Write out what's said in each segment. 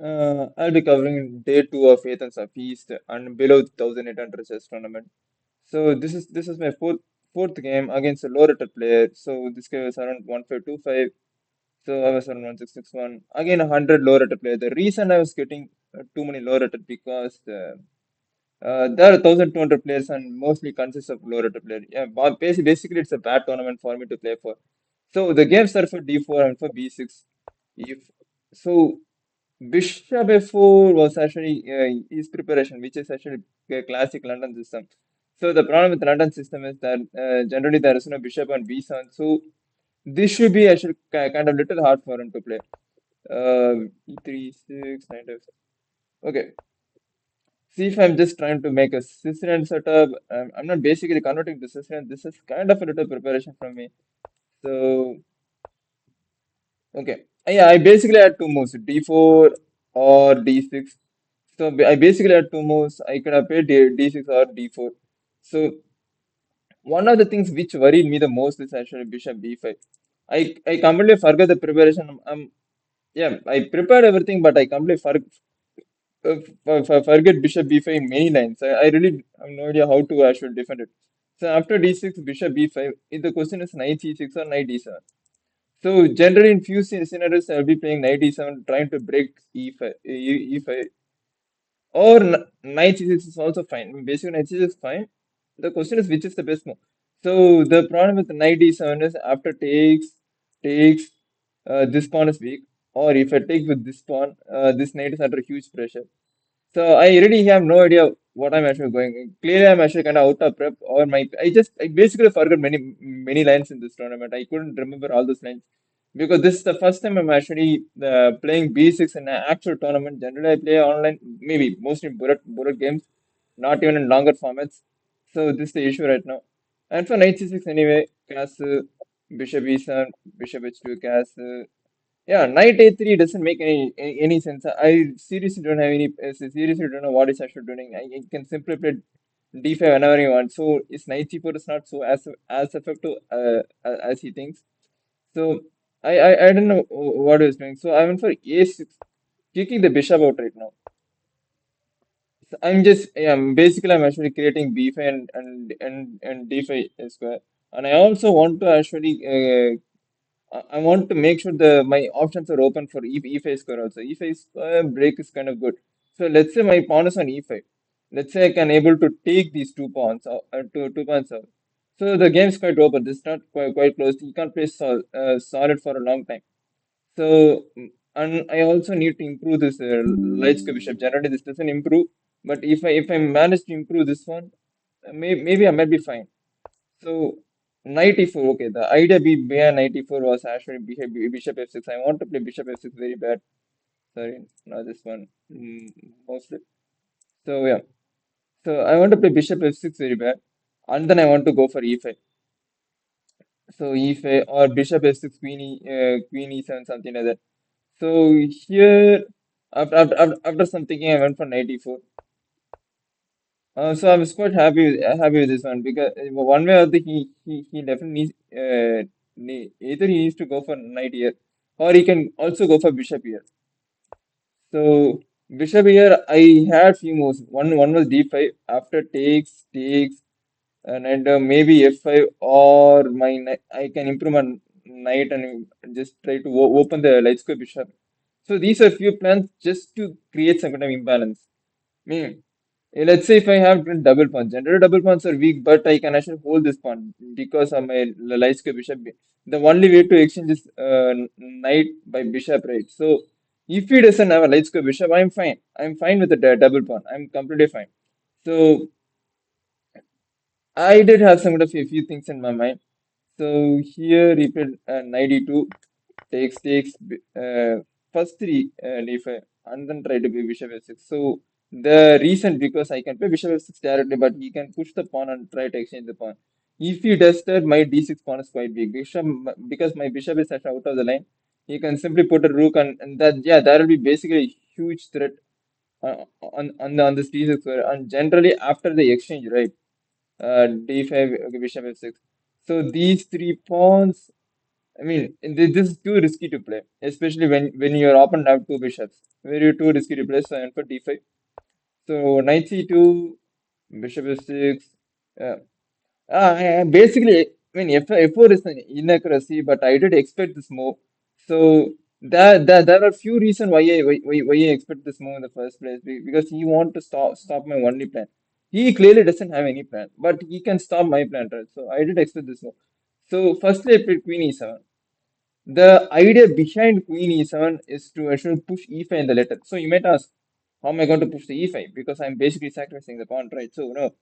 I'll be covering day two of Athens of East and below 1800 chess tournament. So this is my fourth game against a low rated player. So this guy was around 1525. So I was around 1661. Again, 100 low rated player. The reason I was getting too many low rated because there are 1200 players and mostly consists of low rated players. Yeah, but basically it's a bad tournament for me to play for. So the games are for d4 and for b6. If so, Bishop f4 was actually his preparation, which is actually a classic London system. So the problem with London system is that generally there is no bishop on b7. So this should be actually kind of little hard for him to play. E3, 6, 9, okay. See if I'm just trying to make a Sicilian setup. I'm not basically converting to Sicilian. This is kind of a little preparation from me. So, okay. Yeah, I basically had two moves, d4 or d6. So I basically had two moves. I could have played d6 or d4. So one of the things which worried me the most is actually bishop b5. I completely forgot the preparation. Yeah, I prepared everything, but I completely forget bishop b5 in many lines. I really have no idea how to actually defend it. So after d6, bishop b5, if the question is knight c6 or knight d7. So generally in few scenarios, I'll be playing knight d7, trying to break e5, e5 or knight c6 is also fine. I mean, basically, knight c6 is fine. The question is which is the best move. So the problem with knight d7 is after takes, this pawn is weak. Or if I take with this pawn, this knight is under huge pressure. So I really have no idea what I'm actually going. Clearly, I'm actually kind of out of prep, or I basically forgot many lines in this tournament. I couldn't remember all those lines because this is the first time I'm actually playing B6 in an actual tournament. Generally, I play online, maybe mostly bullet games, not even in longer formats. So this is the issue right now. And for knight c6 anyway, castle, bishop e7, bishop h2, castle. Yeah, knight a3 doesn't make any sense. I seriously don't have any. Seriously don't know what is actually doing. I can simply play d5 whenever you want. So it's knight c4 is not so as effective as he thinks. So I don't know what he's doing. So I went for a6, kicking the bishop out right now. So I'm just yeah, basically I'm actually creating b5 and d5 square, and I also want to actually I want to make sure the my options are open for e5 square also. E5 square break is kind of good. So let's say my pawn is on e5. Let's say I can able to take these two pawns two pawns out. So the game is quite open. This is not quite close. You can't play solid for a long time. So and I also need to improve this light square bishop. Generally this doesn't improve, but if I manage to improve this one, maybe I might be fine. So knight e4, okay. The idea behind knight e4 was actually bishop f6. I want to play bishop f6 very bad. Sorry, not this one. Mostly. So yeah. So I want to play bishop f6 very bad, and then I want to go for e5. So e5 or bishop f6, queen e7, something like that. So here, after some thinking, I went for knight e4. So I was quite happy with this one because one way or the he definitely needs either he needs to go for knight here or he can also go for bishop here. So bishop here I had few moves. One was d5 after takes and maybe f5 or I can improve my knight and just try to open the light square bishop. So these are few plans just to create some kind of imbalance. Meaning, let's say if I have double pawns, general double pawns are weak, but I can actually hold this pawn because of my light square bishop. The only way to exchange is knight by bishop, right? So if he doesn't have a light square bishop, I'm fine. I'm fine with the double pawn. I'm completely fine. So I did have some kind of a few things in my mind. So here he played knight e2, takes first three d5 and then try to play bishop f6. So the reason because I can play bishop f6 directly, but he can push the pawn and try to exchange the pawn. If he does that, my d6 pawn is quite big. Because my bishop is actually out of the line, he can simply put a rook and that yeah that will be basically a huge threat on this d6 square. And generally after the exchange, right? D5, okay, bishop f6. So these three pawns. I mean, this is too risky to play, especially when your opponent have two bishops. Very too risky to play. So I went for d5. So knight c2, bishop f6. Uh, Basically, I mean, F4 is an inaccuracy, but I did expect this move. So there are few reasons why I expect this move in the first place. Because he want to stop my only plan. He clearly doesn't have any plan, but he can stop my plan, right? So I did expect this move. So firstly, I played Queen E7. The idea behind Queen E7 is to actually push E5 in the letter. So you might ask, how am I going to push the E5? Because I'm basically sacrificing the pawn, right? So no,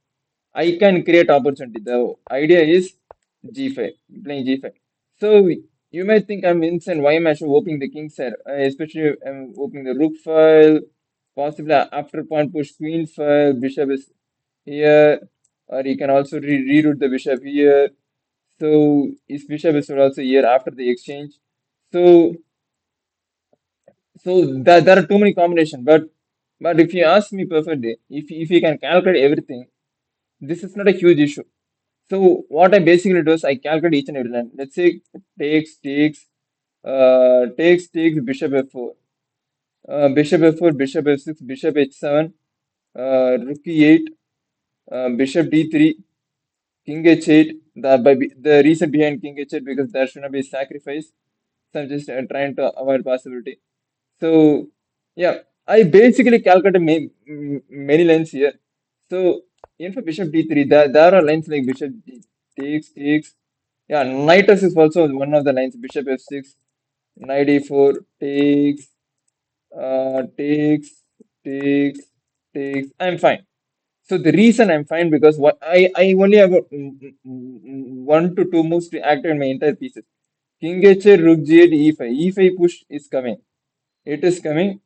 I can create opportunity. The idea is G5, playing G5. So you might think I'm insane. Why am I actually opening the king side? Especially I'm opening the rook file. Possibly after pawn push queen file. Bishop is here, or you can also reroute the bishop here. So his bishop is also here after the exchange. So there are too many combinations. But if you ask me perfectly, if you can calculate everything, this is not a huge issue. So what I basically do is I calculate each and every line. Let's say takes bishop f4, bishop f4, bishop f6, bishop h7, rook e8, bishop d3, king h8. The reason behind king h8 because there should not be sacrifice. So I'm just trying to avoid possibility. So yeah, I basically calculated many lines here. So in for bishop d3, there are lines like bishop takes. Yeah, knight s is also one of the lines. Bishop f6, knight e4, takes, takes, takes. I'm fine. So the reason I'm fine because I only have 1 to 2 moves to activate my entire pieces. King h8, rook g8, e5. E5 push is coming. It is coming.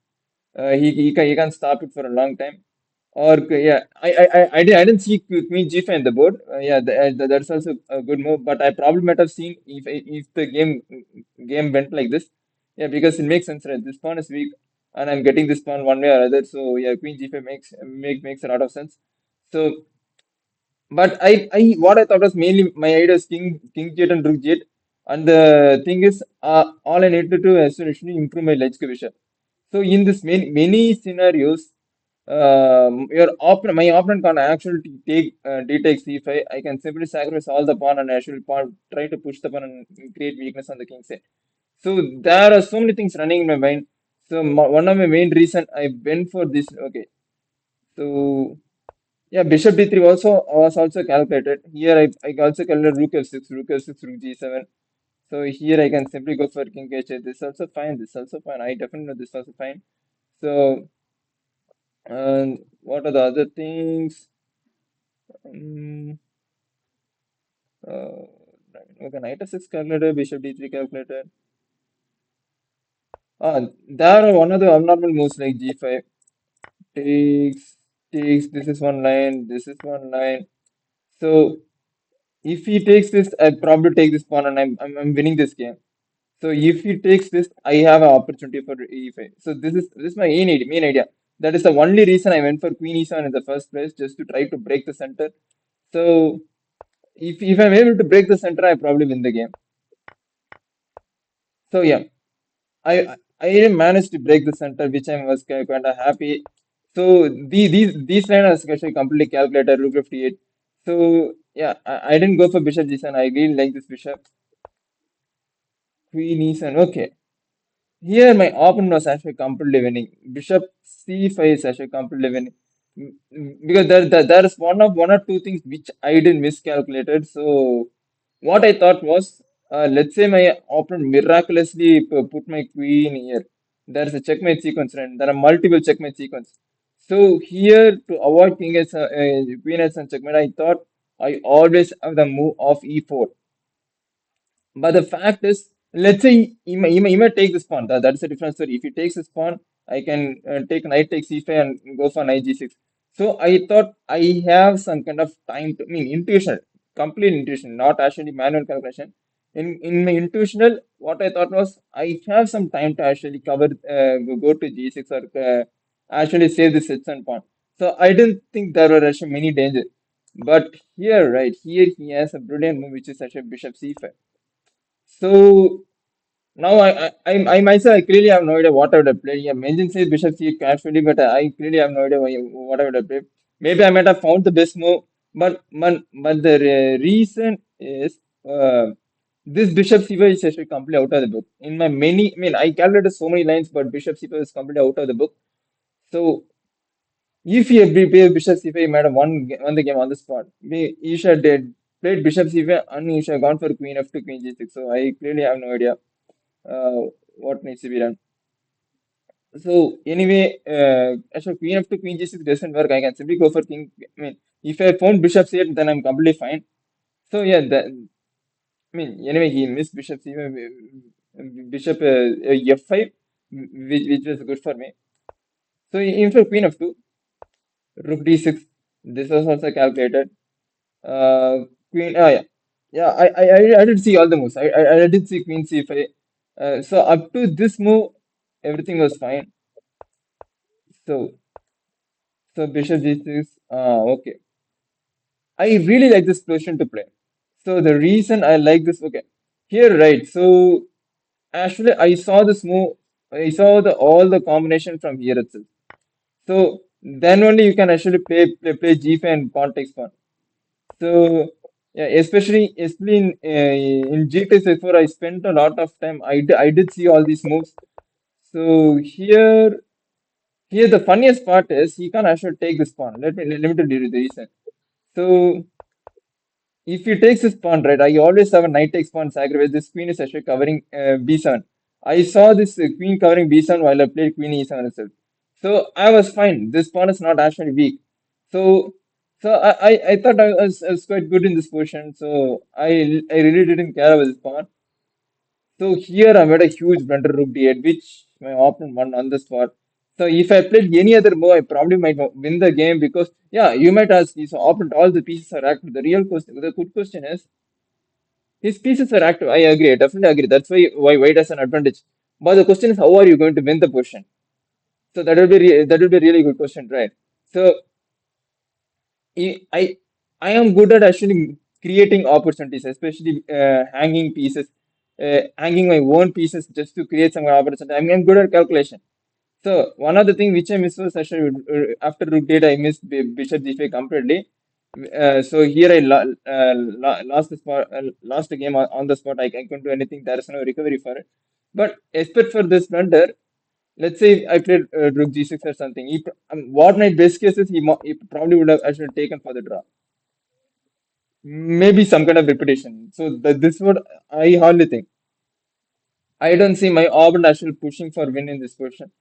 He can stop it for a long time. Or yeah, I didn't see Queen G5 in the board. Yeah, that's also a good move. But I probably might have seen if the game went like this. Yeah, because it makes sense, right? This pawn is weak, and I'm getting this pawn one way or other. So yeah, Queen G5 makes a lot of sense. So, but I what I thought was mainly my idea is King G8 and Rook G8, and the thing is, all I need to do is to actually improve my ledge division. So in this many scenarios, my opponent can actually take d takes c5. I can simply sacrifice all the pawn and actually try to push the pawn and create weakness on the king side. So there are so many things running in my mind. So one of my main reason I went for this. Okay, so yeah, bishop d3 was also calculated. Here I also calculated rook f6, rook g7. So here I can simply go for king h8. This is also fine. This is also fine. I definitely know this is also fine. So, and what are the other things? Um, uh, okay, knight f6 calculated, bishop d3 calculated. There are one of the abnormal moves like g5 takes takes. This is one line. This is one line. So if he takes this, I probably take this pawn and I'm winning this game. So if he takes this, I have an opportunity for e5. So this is my main idea. That is the only reason I went for queen e7 in the first place, just to try to break the center. So if I'm able to break the center, I probably win the game. So yeah, I managed to break the center, which I was kind of happy. So these lines are actually completely calculated. Rook 58. So yeah, I didn't go for bishop g7. I really like this bishop. Queen e7. Okay. Here, my opponent was actually completely winning. Bishop c5 is actually completely winning. Because there is one or two things which I didn't miscalculated. So, what I thought was, let's say my opponent miraculously put my queen here. There is a checkmate sequence, and there are multiple checkmate sequence. So, here to avoid queen s and checkmate, I thought I always have the move of e4. But the fact is, let's say he might take this pawn. That's a different story. If he takes this pawn, I can take knight takes c5 and go for knight g6. So I thought I have some kind of time to, I mean, intuition, complete intuition, not actually manual calculation. In my intuitional, what I thought was I have some time to actually go to g6 or actually save this h1 pawn. So I didn't think there were actually many dangers. But here, right here, he has a brilliant move, which is actually bishop c5. So Now I myself I clearly have no idea what I would have played. Yeah, Mention says Bishop C casually, but I clearly have no idea what I would have played. Maybe I might have found the best move, but the reason is this Bishop C is actually completely out of the book. In my many, I mean, I calculated so many lines, but Bishop C is completely out of the book. So if you had played Bishop C5, you might have won the game on the spot. You should have played Bishop C5 and you should have gone for Queen F2, Queen G6. So I clearly have no idea uh, what needs to be done. So anyway, actually Queen F2, Queen G6 doesn't work. I can simply go for King. I mean, if I found Bishop C8, then I'm completely fine. So yeah, I mean, anyway, he missed Bishop C5, Bishop F5, which was good for me. So in fact, Queen F2, Rook D6. This was also calculated. Queen. Oh yeah, yeah. I did see all the moves. I did see Queen C5. So up to this move, everything was fine. So Bishop G6. Okay. I really like this position to play. So the reason I like this. Okay. Here, right. So actually, I saw this move. I saw the all the combination from here itself. So then only you can actually play G5 and pawn takes pawn. So yeah, especially in GTS before I spent a lot of time. I did see all these moves. So here the funniest part is he can't actually take this pawn. Let me tell you the reason. So if he takes this pawn, right, I always have a knight takes pawn sacrifice. This queen is actually covering b7. I saw this queen covering b7 while I played queen e7 itself. So I was fine. This pawn is not actually weak. So I thought I was quite good in this position. So I really didn't care about this pawn. So here I made a huge blunder rook d8, which my opponent won on the spot. So if I played any other move, I probably might win the game because yeah, you might ask, his opponent all the pieces are active. The real question, the good question is, his pieces are active. I agree, I definitely agree. That's why white has an advantage. But the question is, how are you going to win the position? So that will be a really good question, right? So I I am good at actually creating opportunities, especially hanging pieces, hanging my own pieces just to create some opportunity. I'm good at calculation. So one of the things which I missed was actually after rook date I missed bishop g5 completely. So here I lost the spot, lost the game on the spot. I couldn't do anything. There is no recovery for it. But except for this blunder, let's say I played rook g6 or something. What my best case is, he probably would have actually taken for the draw. Maybe some kind of repetition. So this is what I hardly think. I don't see my opponent actually pushing for win in this position.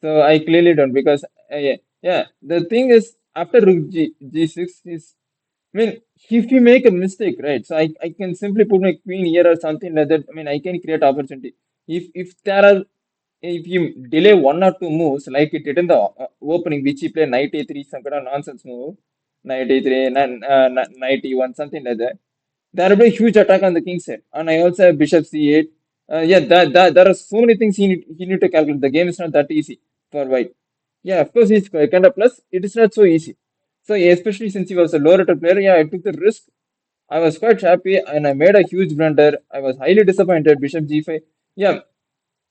So I clearly don't because yeah. The thing is after rook g6 is, I mean, if you make a mistake, right? So I can simply put my queen here or something like that. I mean, I can create opportunity. If there are if you delay one or two moves like it did in the opening, which he played knight a3, some kind of nonsense move, knight a3, knight e1, something like that. There will be a huge attack on the king side, and I also have bishop c8. Yeah, there are so many things he need to calculate. The game is not that easy for white. Yeah, of course, he's kind of plus. It is not so easy. So especially since he was a low rated player, yeah, I took the risk. I was quite happy, and I made a huge blunder. I was highly disappointed. Bishop g5. Yeah,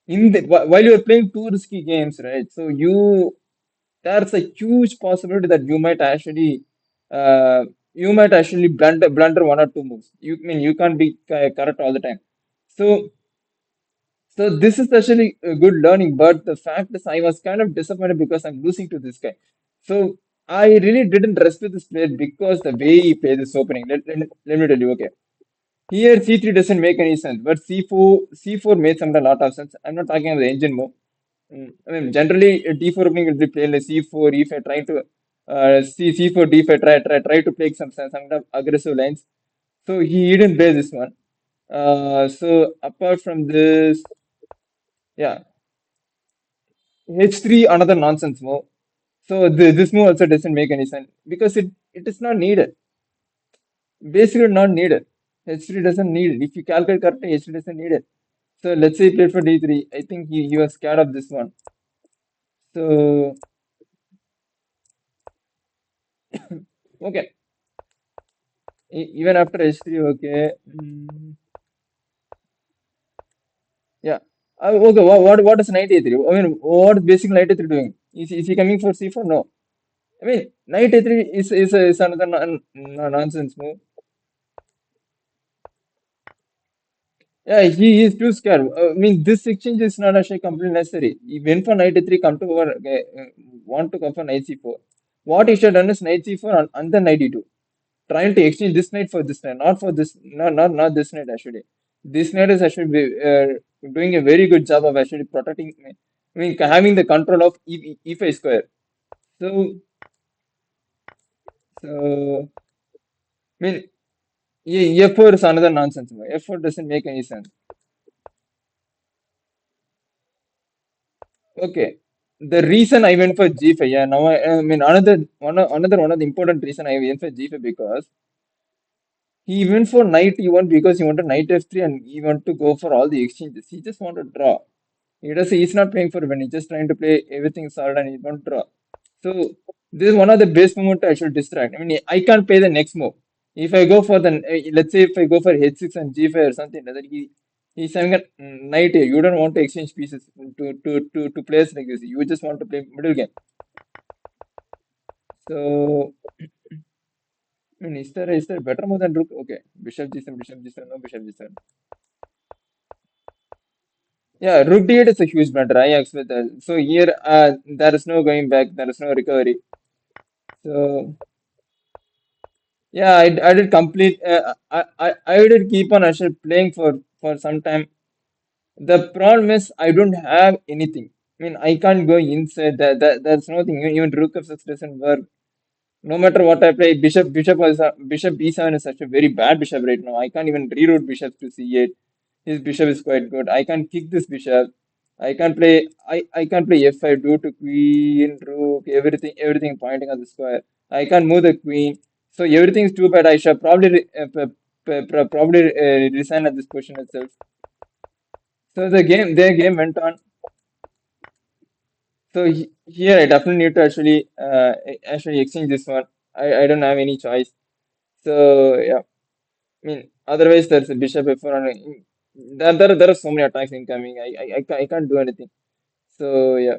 while you're playing two risky games, right? So there's a huge possibility that you might actually blunder one or two moves. I mean you can't be correct all the time. So this is actually a good learning, but the fact is I was kind of disappointed because I'm losing to this guy. So I really didn't respect this player because the way he played this opening. Let me tell you, okay. Here C3 doesn't make any sense, but C4 made some a lot of sense. I'm not talking about the engine move. I mean, generally D4 opening will be played like C4, E5, trying to C4, D5, try to play some kind of aggressive lines. So he didn't play this one. So apart from this, yeah, H3 another nonsense move. So this move also doesn't make any sense because it is not needed. Basically not needed. H3 doesn't need it. If you calculate correctly, H3 doesn't need it. So let's say he played for D3. I think he was scared of this one. So okay, even after H3, okay. Yeah. Okay. What is knight a3? I mean, what is basic knight a3 doing? Is he coming for c4? No. I mean, knight a3 is another nonsense move. Yeah, he is too scared. I mean, this exchange is not actually completely necessary. He went for knight a3, come to over, want to come for knight c4. What he should have done is knight c4 and then knight e2. Trying to exchange this knight for this knight, not for this, not this knight actually. This knight is actually doing a very good job of actually protecting. I mean, having the control of e5 square. So, I mean, f4 is another nonsense. F4 doesn't make any sense. Okay. The reason I went for G5, yeah, now I mean another one of the important reason I went for G5 because he went for knight E1 because he wanted knight F3 and he wanted to go for all the exchanges. He just wanted to draw. He's not playing for win. He's just trying to play everything solid and he won't draw. So this is one of the best moments I should distract. I mean, I can't play the next move. If I go for the let's say if I go for H6 and G5 or something like that, he's having a knight here. You don't want to exchange pieces to players like this. You just want to play middle game. So I mean, is there better move than rook? Okay, bishop g7, bishop g7, no bishop g7. Yeah, rook d8 is a huge blunder. I expect that. So here, there is no going back. There is no recovery. So yeah, I did complete. I did keep on actually playing for some time. The problem is I don't have anything. I mean, I can't go inside. There's nothing. Even rook f6 doesn't work. No matter what I play, bishop b7 is such a very bad bishop right now. I can't even reroute bishop to c8. His bishop is quite good. I can kick this bishop. I can't play f5 due to queen, rook, everything pointing at the square. I can't move the queen. So everything is too bad. I should probably probably resign at this position itself. So their game went on. So here I definitely need to actually exchange this one. I don't have any choice. So yeah, I mean otherwise there's a bishop f4 and there are so many attacks incoming. I can't do anything. So yeah,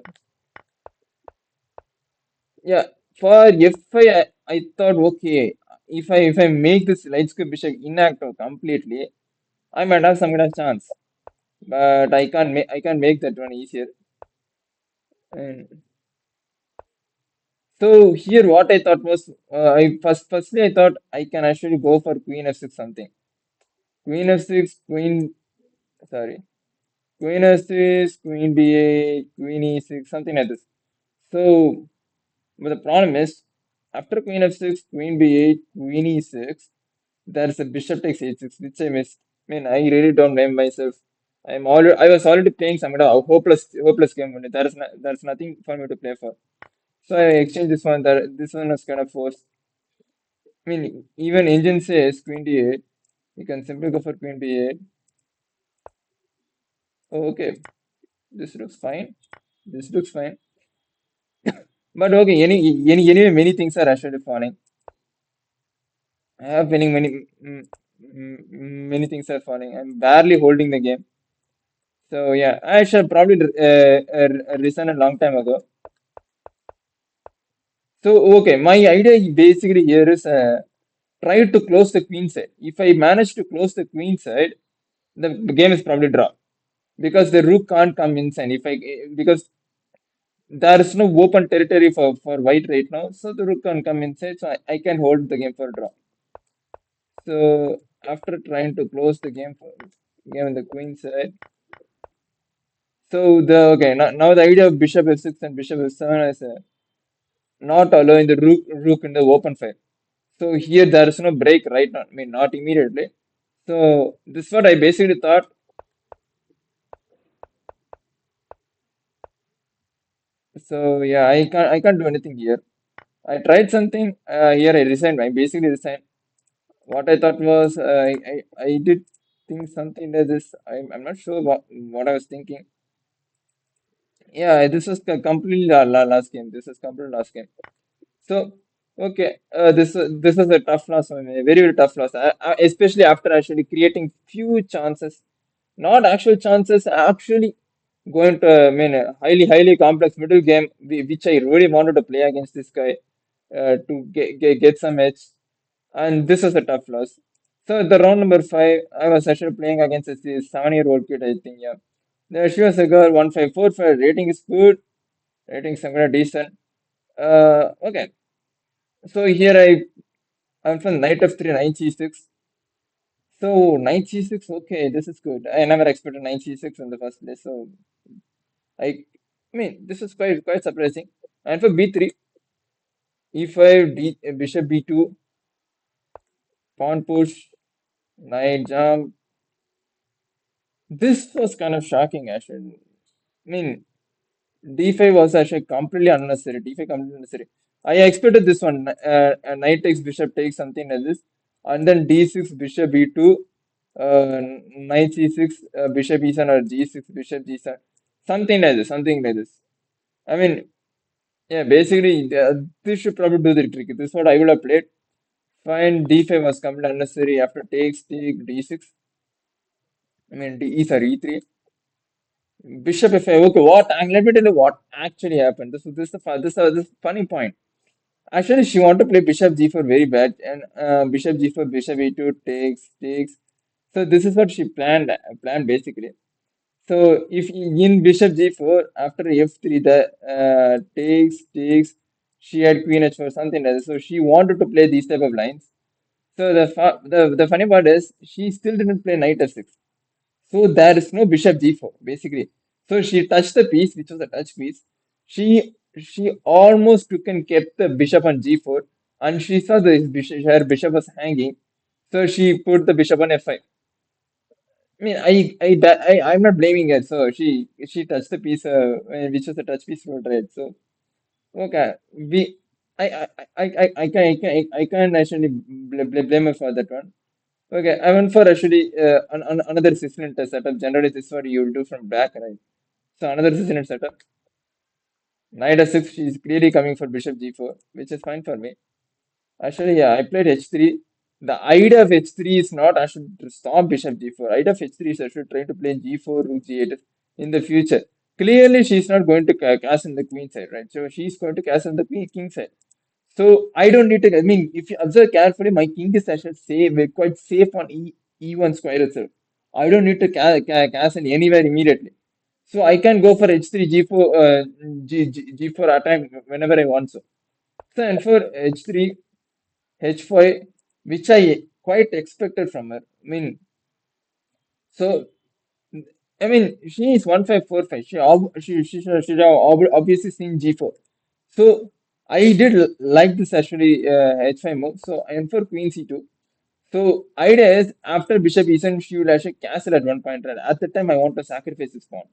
yeah. For f5, I thought okay, if I make this light square bishop inactive completely, I might have some kind of chance. But I can't make that one easier. And so here what I thought was firstly I thought I can actually go for queen f6 something. Queen f6, sorry. Queen f6, queen b8, queen e6, something like this. So, but the problem is, after queen f6, queen b8, queen e6, there's a bishop takes h6, which I missed. I mean, I really don't blame myself. I was already playing some kind of hopeless game. Only. There's nothing for me to play for. So I exchanged this one. This one was kind of forced. I mean, even engine says queen d8. You can simply go for queen b8. Oh, okay, this looks fine. This looks fine. But okay, anyway, many things are actually falling. I have winning many things are falling. I'm barely holding the game. So yeah, I should probably resign a long time ago. So okay, my idea basically here is try to close the queen side. If I manage to close the queen side, the game is probably draw because the rook can't come inside. If I because there is no open territory for white right now, so the rook can come inside, so I can hold the game for draw. So after trying to close the game for game on the queen side, so now the idea of bishop f6 and bishop f7 is not allowing the rook in the open file. So here there is no break right now. I mean not immediately. So this is what I basically thought. So yeah, I can't do anything here. I tried something here. I resigned. I basically resigned. What I thought was I did think something like this. I'm not sure what I was thinking. Yeah, this was completely last game. This is completely last game. So okay, this is a tough loss for me. Very tough loss. Especially after actually creating few chances. Not actual chances, actually going to, I mean, a highly complex middle game, which I really wanted to play against this guy to get some edge. And this was a tough loss. So the round number five, I was actually playing against a 7-year-old kid, I think, yeah. There she was a girl, 1545, rating is good, rating somewhere decent. Okay. So here I'm from knight f3, knight c6. So knight c6, okay, this is good. I never expected knight c6 in the first place. So I, I mean, this is quite surprising. And for b3, e5, bishop b2, pawn push, knight jump. This was kind of shocking, actually. I mean, d5 was actually completely unnecessary. D5 completely unnecessary. I expected this one. Knight takes bishop takes something like this, and then d6 bishop b2, knight c6 bishop e7 or g6 bishop g7, something like this. Something like this. I mean, yeah, basically this should probably do the trick. This is what I would have played. Fine, d5 was completely unnecessary. After takes take d6. I mean sorry e3. Bishop f5. Okay, let me tell you what actually happened. This funny point. Actually, she wanted to play bishop g4 very bad, and bishop g4, bishop e2 takes. So this is what she planned basically. So if in bishop g4 after f3 the takes, she had queen h4 something like that. So she wanted to play these type of lines. So the funny part is she still didn't play knight f6. So there is no bishop g4 basically. So she touched the piece, which was a touch piece. She almost took and kept the bishop on g4, and she saw her bishop was hanging. So she put the bishop on f5. I mean, I'm not blaming her. So she touched the piece, which was a touch piece for red. So okay, we I can't actually blame her for that one. Okay, I went for actually another 16 setup. Generally, this is what you'll do from back, right? So another 16 setup. Knight f6, she's clearly coming for bishop g4, which is fine for me. Actually, yeah, I played h3. The idea of h3 is not I should stop bishop g4. Idea of h3 is I should try to play g4, rook g8 in the future. Clearly, she's not going to cast in the queen side, right? So she's going to cast on the king side. So I don't need to. I mean, if you observe carefully, my king is actually safe, quite safe on e1 square itself. I don't need to cast in anywhere immediately. So I can go for h3, g4, g4 attack whenever I want. So and for h3, h5, which I quite expected from her. So I mean, she is 1545. She have obviously seen g4. So I did like this actually h5 move. So I am for queen c2. So idea is after bishop e7, she will actually castle at one point. Right? At the time, I want to sacrifice this pawn.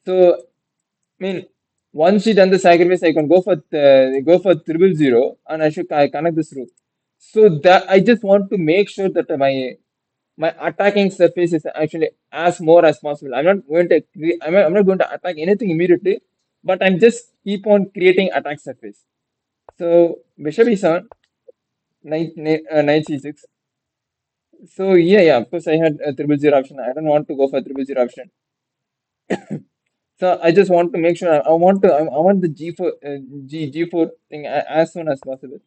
So I mean, once she done the sacrifice, I can go for 000, and I should connect this rook. So that I just want to make sure that my attacking surface is actually as more as possible. I'm not going to attack anything immediately, but I'm just keep on creating attack surface. So bishop e7, knight c6. So yeah, of course I had a 000 option. I don't want to go for 000 option. So I just want to make sure I want the G4 G4 thing as soon as possible.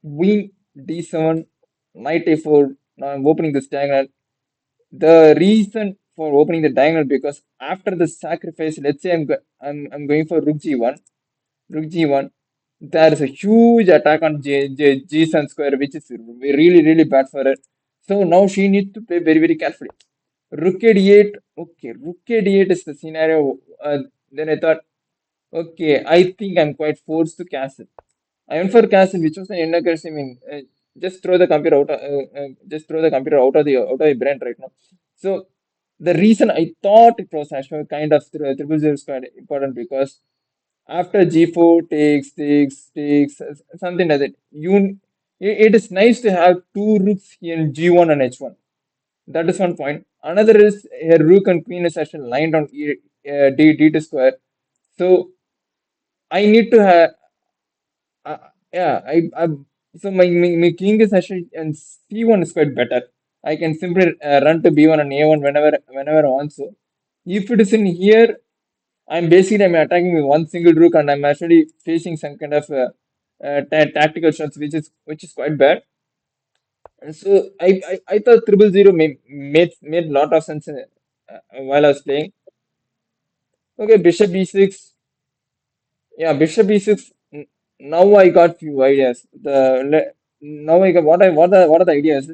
Queen D7, Knight A4. Now I'm opening this diagonal. The reason for opening the diagonal because after the sacrifice, let's say I'm going for Rook G1. There is a huge attack on G7 square, which is really bad for her. So now she needs to play very carefully. Rook a d8. Okay, Rook a d8 is the scenario. Then I thought, okay, I think I'm quite forced to castle. I went for castle, which was an inaccuracy. I mean, just throw the computer out. Just throw the computer out of the brain right now. So the reason I thought it was actually kind of triple zero is quite important because after g4 takes something like that. It is nice to have two rooks in g1 and h1. That is one point. Another is a rook and queen is actually lined on d2 square. So I need to have yeah I so my king is actually and c1 is quite better. I can simply run to B1 and A1 whenever I want. So if it is in here, I'm attacking with one single rook and I'm actually facing some kind of tactical shots, which is quite bad. And so I thought 000 made lot of sense while I was playing. Okay, bishop b6. Yeah, bishop b6. Now I got few ideas. Now I got what are the ideas?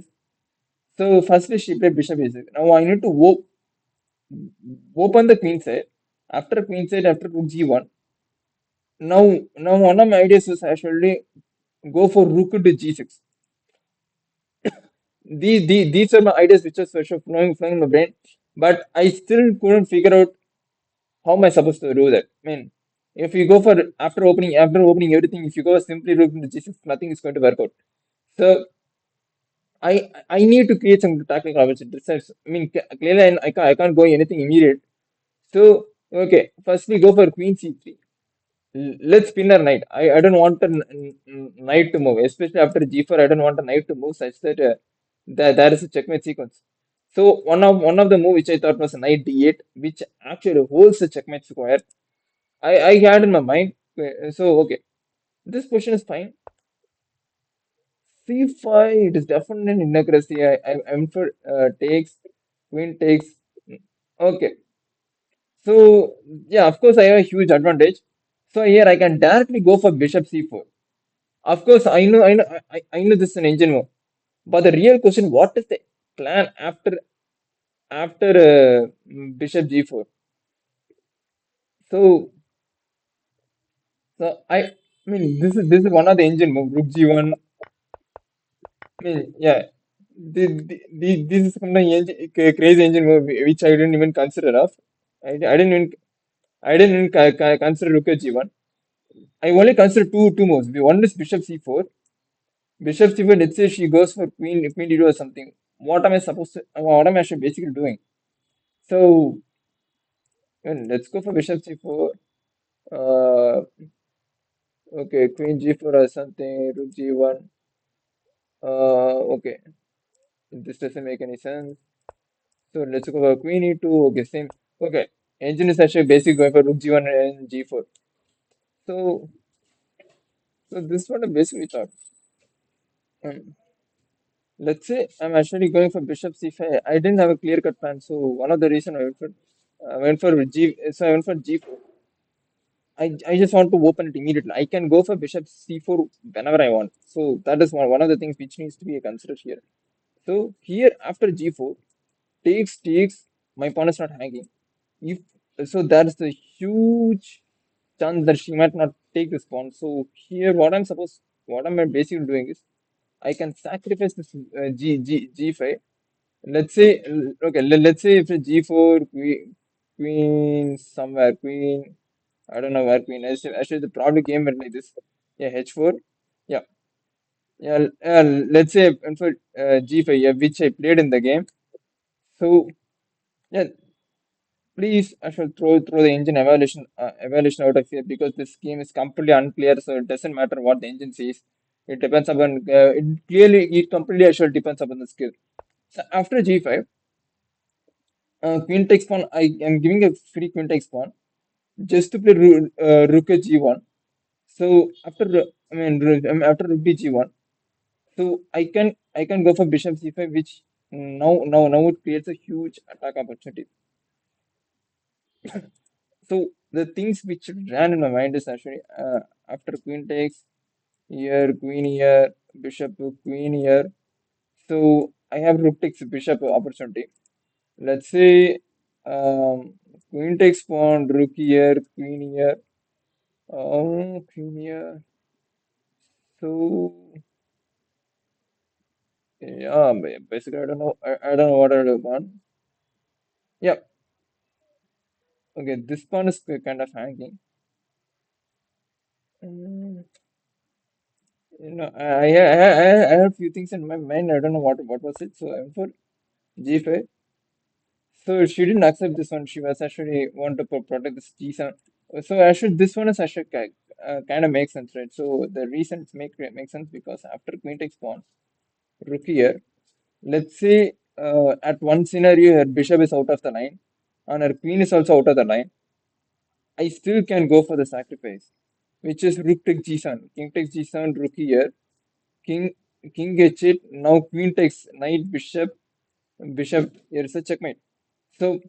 So firstly, she played bishop b6. Now I need to open the queen side. After queen side, after rook g1. Now one of my ideas is actually go for rook to g6. These are my ideas which are sort of flowing in my brain, but I still couldn't figure out how am I supposed to do that. I mean, if you go for after opening everything, if you go simply rook to g6, nothing is going to work out. So I need to create some tactical opportunity. I mean, clearly I can't go anything immediate. So okay, firstly go for queen c3. Let's pin our knight. I don't want a knight to move, especially after g4. I don't want a knight to move such that there is a checkmate sequence. So one of the move which I thought was knight d8, which actually holds the checkmate square. I had in my mind. So okay, this position is fine. c5, it is definitely an inaccuracy. I'm for takes, queen takes. Okay, so yeah, of course I have a huge advantage. So here I can directly go for bishop c4. Of course, I know this is an engine move, but the real question: what is the plan after Bishop G4? So, so I mean, this is one of the engine move. Rook G1. I mean, yeah, this is kind of crazy engine move which I didn't even consider of. I didn't even consider Rook at G1. I only consider two moves. One is Bishop C4. Bishop C4. Let's say she goes for Queen D2 or something. What am I actually basically doing? So let's go for bishop c4. Uh, okay, queen g4 or something. Rook g1. Okay, this doesn't make any sense. So let's go for queen e2. Okay, same. Okay, engine is actually basic going for rook g1 and g4. So this is what I basically thought. Um, let's say I'm actually going for bishop c5. I didn't have a clear cut plan, so one of the reason I went for g4. I just want to open it immediately. I can go for bishop c4 whenever I want. So that is one of the things which needs to be considered here. So here after g4 takes my pawn is not hanging. If so, that's the huge chance that she might not take this pawn. So here what am I basically doing is I can sacrifice this g5. Let's say okay, let's say if it's g4 queen somewhere queen. I don't know where queen is. Actually, the probably game went like this. Yeah, h4. Yeah, yeah. Let's say and for g5, yeah, which I played in the game. So yeah, please, I shall throw the engine evaluation out of here because this game is completely unclear. So it doesn't matter what the engine says. It depends upon it completely actually depends upon the skill. So after g5, queen takes pawn. I am giving a free queen takes pawn just to play rook at g1. So after rook d g1, so I can go for bishop c5, which now it creates a huge attack opportunity. So the things which ran in my mind is actually after queen takes here, bishop to queen here. So I have rook takes bishop opportunity. Let's say um, queen takes pawn, rook here, queen here, queen here. So yeah, basically I don't know what I do on. Yeah, okay, this pawn is kind of hanging. Mm, I have few things in my mind. I don't know what was it. So I'm for G5. So she didn't accept this one. She was actually want to protect this G7. So actually this one is actually kind of makes sense, right? So the reasons make sense because after queen takes pawn, rook here. Let's say. at one scenario her bishop is out of the line and her queen is also out of the line, I still can go for the sacrifice, which is rook takes g7, king takes g7, rook here, king gets it. Now queen takes knight, bishop. Here is a checkmate. So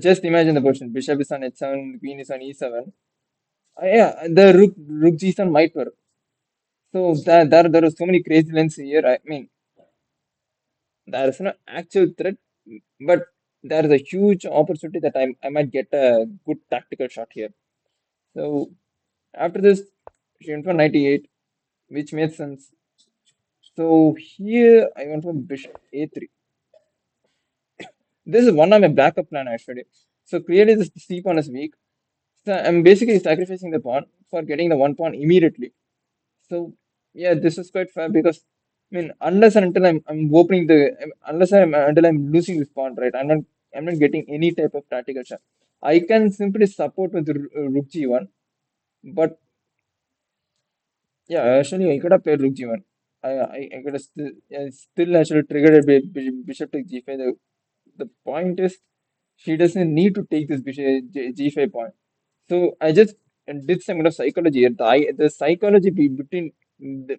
just imagine the position: bishop is on h7, queen is on e7. Yeah, the rook g7 might work. So there are so many crazy lines here. I mean, there is no actual threat, but there is a huge opportunity that I might get a good tactical shot here. So after this, she went for 98, which made sense. So here I went for bishop a3. This is one of my backup plan actually. So clearly this c pawn is weak. So I'm basically sacrificing the pawn for getting the one pawn immediately. So yeah, this is quite fair because I mean unless and until I'm opening the unless I'm until I'm losing this pawn, right? I'm not getting any type of tactical shot. I can simply support with rook g1, but yeah, actually I could have played rook g1. I could have still actually triggered a bishop take g5. The point is she doesn't need to take this bishop g5 point. So I just did some kind of psychology here. The psychology between the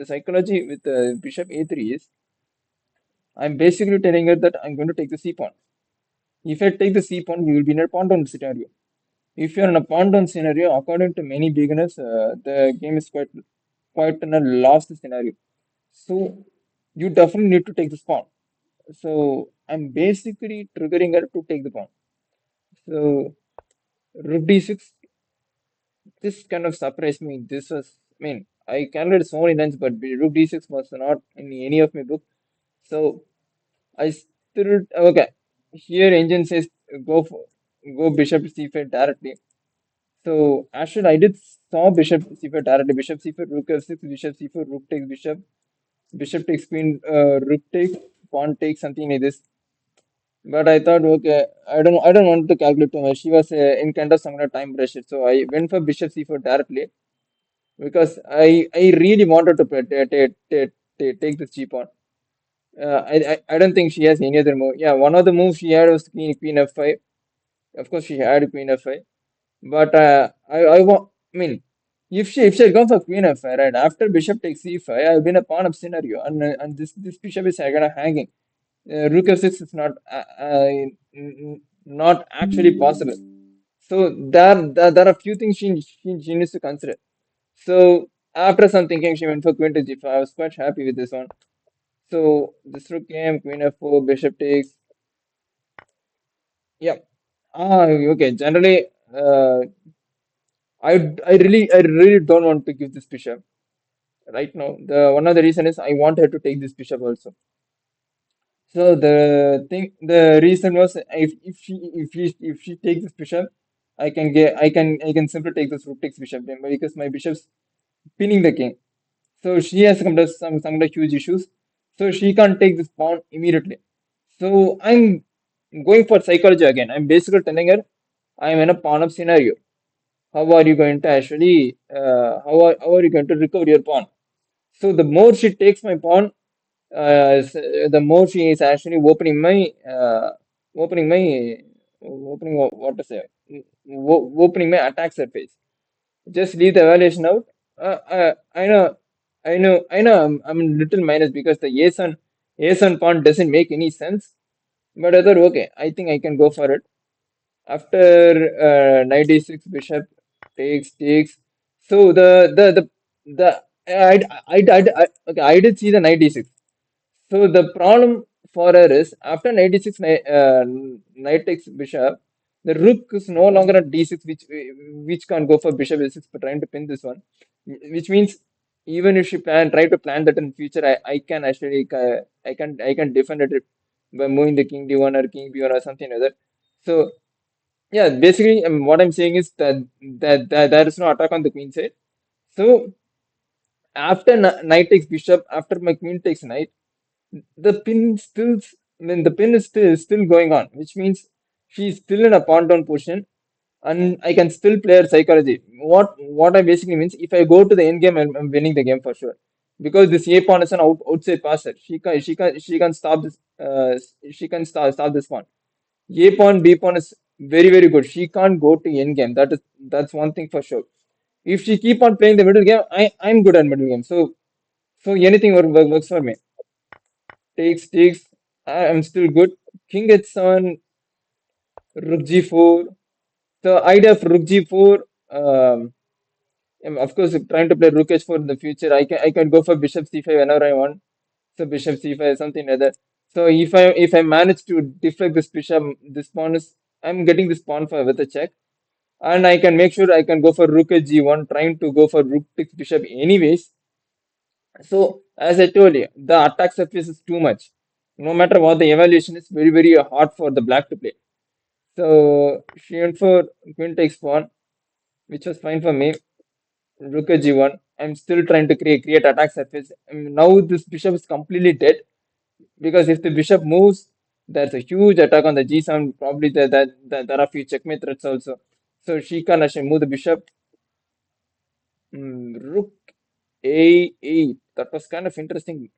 psychology with bishop a3 is I'm basically telling her that I'm going to take the c pawn. If I take the c pawn, we will be in a pawn down scenario. If you're in a pawn down scenario, according to many beginners, the game is quite in a lost scenario. So you definitely need to take this pawn. So I'm basically triggering her to take the pawn. So rook d6, this kind of surprised me. This was, I mean, I calculated so many lines, but rook d6 was not in any of my book. So I still, okay. Here engine says go for go bishop c5 directly. So actually I did saw bishop c5 directly. Bishop c5, rook f6, bishop c4, rook takes bishop, bishop takes queen, rook takes, pawn takes, something like this. But I thought, okay, I don't want to calculate too much. She was in kind of some kind of time pressure, so I went for bishop c4 directly because I really wanted to take this cheap pawn. I don't think she has any other move. Yeah, one of the moves she had was queen f5. Of course, she had queen f5, but I want. I mean, if she had gone for queen f5, right after bishop takes c5, I've been a pawn up scenario, and this bishop is kind of hanging. Rook f6 is not actually possible. So there are a few things she needs to consider. So after some thinking, she went for queen to g5. I was quite happy with this one. So this rook came, queen f4, bishop takes. Yeah. Okay. Generally, I really don't want to give this bishop right now. The one of the reason is I want her to take this bishop also. So the reason was if she takes this bishop, I can simply take this rook takes bishop because my bishop's pinning the king. So she has some of the huge issues. So she can't take this pawn immediately. So I'm going for psychology again. I'm basically telling her I'm in a pawn up scenario. How are you going to actually how are you going to recover your pawn? So the more she takes my pawn, the more she is actually opening my opening what to say opening my attack surface. Just leave the evaluation out. I know, I know. I'm a little minus because the ace on pawn doesn't make any sense. But I thought, okay, I think I can go for it. After knight d6, bishop takes. So the okay, I did see the knight d6. So the problem for her is after knight d6, knight takes bishop, the rook is no longer at d6, which can't go for bishop a6, but trying to pin this one, which means even if she try to plan that in future, I can actually I can defend it by moving the king d1 or king b1 or something like that. So yeah, basically what I'm saying is that there is no attack on the queen side. So after knight takes bishop, after my queen takes knight, the pin still, I mean, the pin is still going on, which means she's still in a pawn down position, and I can still play her psychology. What I basically means, if I go to the end game, I'm winning the game for sure. because this a pawn is an outside passer. She can stop this. She can stop this pawn. A pawn B pawn is very good. She can't go to end game. That's one thing for sure. If she keep on playing the middle game, I'm good at middle game. So anything works for me. Takes. I'm still good. King H7, Rook G4. The idea of Rook G4. Of course, if trying to play Rook H4 in the future, I can go for Bishop C5 whenever I want. So Bishop C5 something like that. So if I manage to deflect this bishop, this pawn is I'm getting this pawn for with a check, and I can make sure I can go for Rook at G1, trying to go for Rook takes Bishop anyways. So as I told you, the attack surface is too much. No matter what the evaluation is, very hard for the black to play. So she went for Queen takes pawn, which was fine for me. Rook at G1. I'm still trying to create attack surface. Now this bishop is completely dead because if the bishop moves, there's a huge attack on the G7. Probably there are few checkmate threats also. So she can actually move the bishop. Rook A8. That was kind of interesting.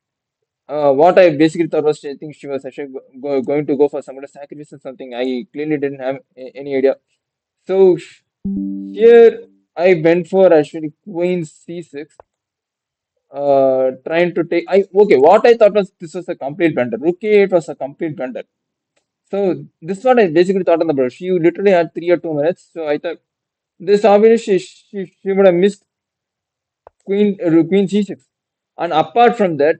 What I basically thought was I think she was actually going to go for some kind of sacrifice or something. I clearly didn't have any idea. So here I went for actually Queen C6. Trying to take. Okay. What I thought was this was a complete blunder. Rook A8 was a complete blunder. So this is what I basically thought on the brush. She literally had 3 or 2 minutes. So I thought this obviously she would have missed Queen C6. And apart from that,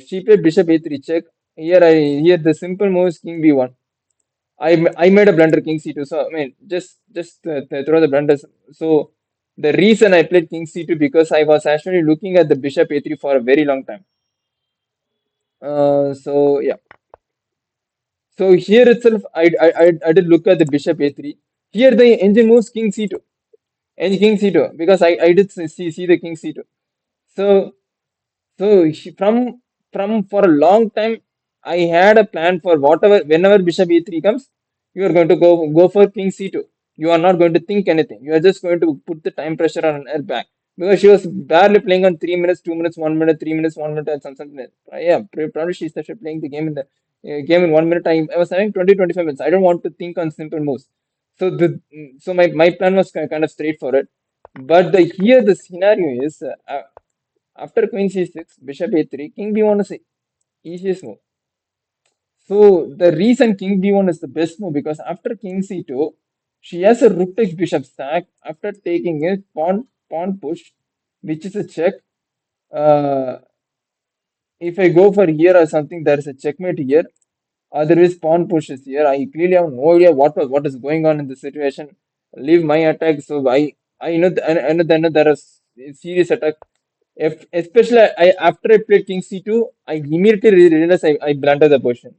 she played Bishop A3 check. Here the simple move is King B1. I made a blunder King C2. So I mean just throw the blunders. So the reason I played King C2 because I was actually looking at the Bishop A3 for a very long time. So yeah. So here itself, I did look at the bishop a3. Here the engine moves king c2 and king c2 because I did see the king c2. So from for a long time, I had a plan for whatever whenever bishop e3 comes, you are going to go for king c2. You are not going to think anything. You are just going to put the time pressure on her back because she was barely playing on 3 minutes, 2 minutes, 1 minute, 3 minutes, 1 minute, and something. Yeah, probably she's actually playing the game in the game in 1 minute. I was having 20-25 minutes. I don't want to think on simple moves. So my plan was kind of straightforward. But the scenario is after queen c6, bishop a3, king b1 is the easiest move. So the reason king b1 is the best move because after king c2, she has a rook takes bishop sack. After taking it, pawn push, which is a check. Uh, if I go for here or something, there is a checkmate here. Otherwise, pawn pushes here. I clearly have no idea what is going on in this situation. Leave my attack. So I know there is serious attack. If especially after I played king c2, I immediately realized I blundered the position.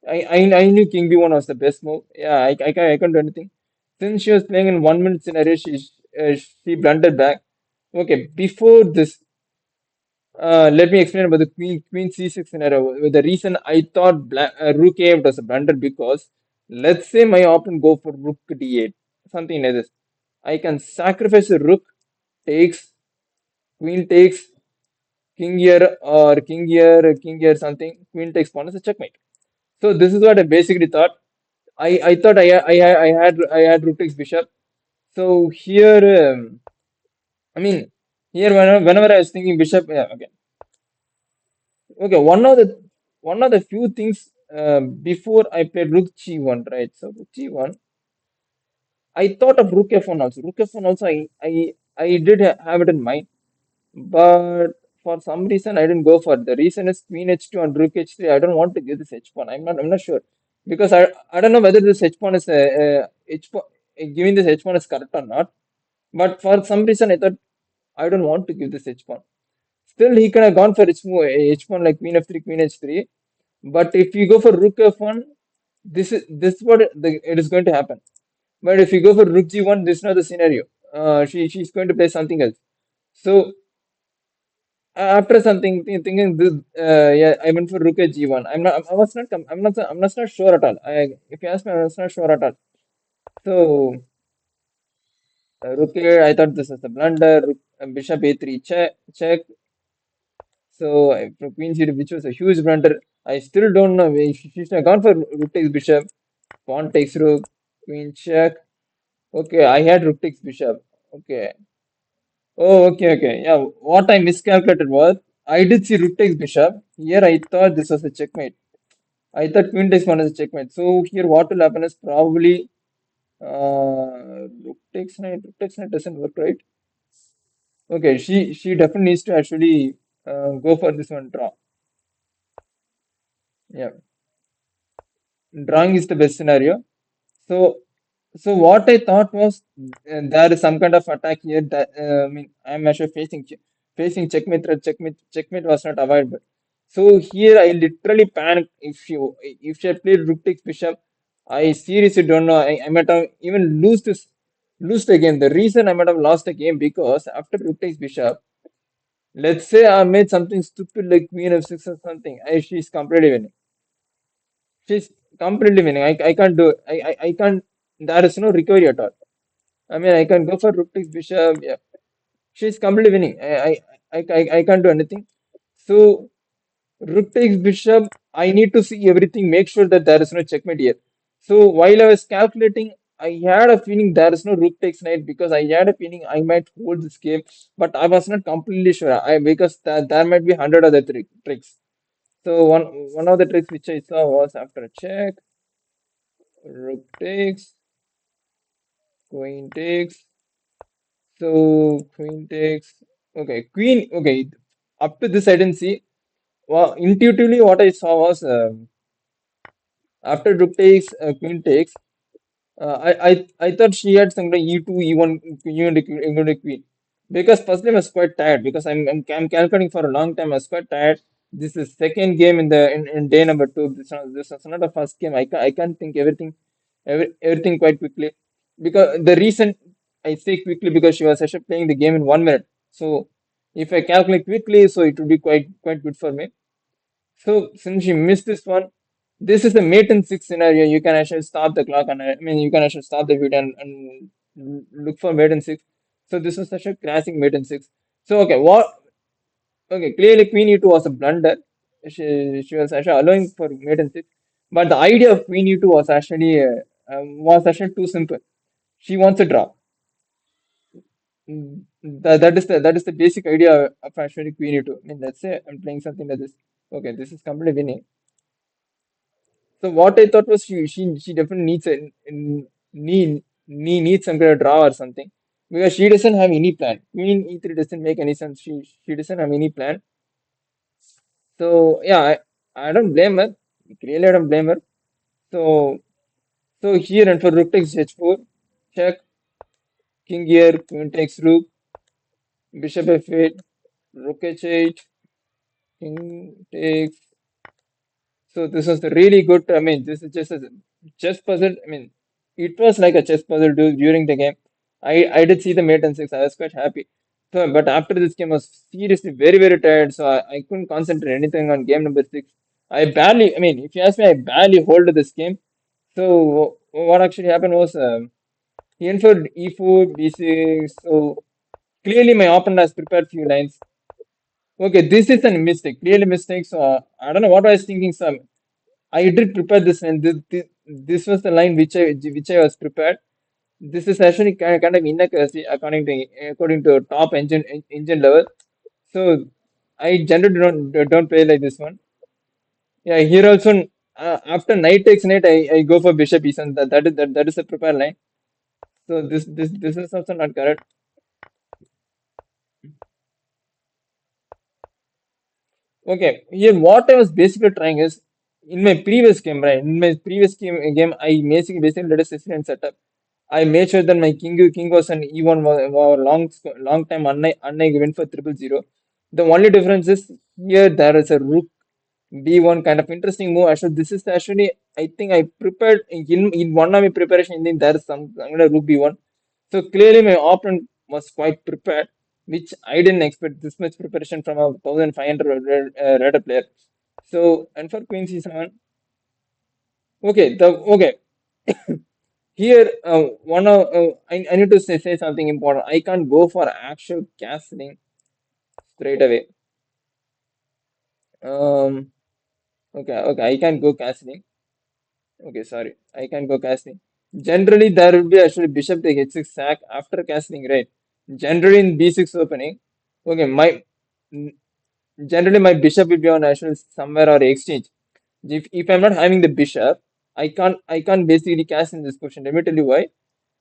I knew king b1 was the best move. Yeah, I can't do anything. Since she was playing in 1 minute scenario, she blundered back. Okay, before this, let me explain about the queen c6 scenario. The reason I thought rook a8 was a blunder because let's say my opponent go for rook d8, something like this. I can sacrifice a rook, takes, queen takes, king here, something. Queen takes pawn is a checkmate. So this is what I basically thought. I thought I had rook takes bishop. So here, I mean, here whenever I was thinking bishop, yeah, okay, okay. One of the few things before I played rook g1, right? So rook g1, I thought of rook f1 also. Rook f1 also, I did have it in mind, but for some reason I didn't go for it. The reason is queen h2 and rook h3. I don't want to give this h pawn. I'm not sure because I don't know whether this h pawn is h pawn giving this h pawn is correct or not. But for some reason I thought I don't want to give this h pawn. Still, he could have gone for h pawn like queen f3, queen h3. But if you go for rook f1, this is what it is going to happen. But if you go for rook g1, this is not the scenario. She's going to play something else. So after something thinking this, yeah, I went for rook at g1. I'm not sure at all. If you ask me, I was not sure at all. So rook a, I thought this is a blunder. Bishop a3 check. From queen c, which was a huge blunder. I still don't know if she should have gone for rook takes bishop, pawn takes rook, queen check. Okay, I had rook takes bishop. Okay. Oh, okay. Yeah, what I miscalculated was I did see rook takes bishop. Here I thought this was a checkmate. I thought queen takes pawn is a checkmate. So here what will happen is probably rook takes knight doesn't work, right? Okay, she definitely needs to actually go for this one draw. Yeah, drawing is the best scenario. So, so what I thought was there is some kind of attack here that I mean I'm actually facing checkmate threat. Checkmate was not avoidable. So here I literally panicked. If she had played rook takes bishop, I seriously don't know. I might have even lose the game. The reason I might have lost the game because after rook takes bishop, let's say I made something stupid like queen f6 or something. She's completely winning. She's completely winning. I can't do it. I can't. There is no recovery at all. I mean, I can go for rook takes bishop. Yeah, she's completely winning. I can't do anything. So rook takes bishop. I need to see everything. Make sure that there is no checkmate here. So while I was calculating, I had a feeling there is no rook takes knight because I had a feeling I might hold this game, but I was not completely sure. Because there might be 100 other tricks. So one of the tricks which I saw was after a check, rook takes, queen takes. So queen takes. Okay, queen. Okay, up to this I didn't see. Well, intuitively what I saw was after rook takes, queen takes. I thought she had some like e2, e1, e1 queen. Because first game I was quite tired because I'm calculating for a long time. I was quite tired. This is second game in day number two. This is not the first game. I can't think everything quite quickly because the reason I say quickly because she was actually playing the game in 1 minute. So if I calculate quickly, so it would be quite good for me. So since you missed this one, this is a mate in six scenario. You can actually stop the clock and I mean you can actually stop the video and look for mate in six. So this was such a classic mate in six. So okay, clearly Queen E2 was a blunder. She was actually allowing for mate in six. But the idea of Queen E2 was actually too simple. She wants a draw. That is the basic idea of actually Queen E2. I mean let's say I'm playing something like this. Okay, this is completely winning. So what I thought was she definitely needs some kind of draw or something because she doesn't have any plan. Queen E3 doesn't make any sense. She doesn't have any plan. So yeah, I don't blame her. Really, I don't blame her. So here and for rook takes h4, check, king here, queen takes rook, bishop f8, rook h8, king takes. So this was really good. I mean, this is just a chess puzzle. I mean, it was like a chess puzzle during the game. I did see the mate and six. I was quite happy. So, but after this game, I was seriously very tired. So I couldn't concentrate anything on game number six. I mean, if you ask me, I barely hold this game. So what actually happened was he entered e4, b6. So clearly my opponent has prepared few lines. Okay, this is a mistake, clearly mistake. So I don't know what I was thinking. So I did prepare this, and this was the line which I was prepared. This is actually kind of inaccuracy according to top engine level. So I generally don't play like this one. Yeah, here also after knight takes knight, I go for bishop e7. That is the prepared line. So this is also not correct. Okay, here what I was basically trying is in my previous game, right? In my previous game I basically did a Sicilian setup. I made sure that my king was an e1 was long time unlike went for 000. The only difference is here there is a rook b1 kind of interesting move. Actually, this is actually I think I prepared in one of my preparation. I think there is some kind of rook b1. So clearly my opponent was quite prepared, which I didn't expect this much preparation from a 1500 red player. So and for queen c7, okay. Here, I need to say something important. I can't go for actual castling straight away. Um, okay, okay, I can go castling. Okay, sorry, I can go castling. Generally, there will be actually bishop take h6 sack after castling, right? Generally, in b6 opening, okay, generally my bishop will be on actually somewhere or exchange. If I'm not having the bishop, I can't basically cast in this position. Let me tell you why.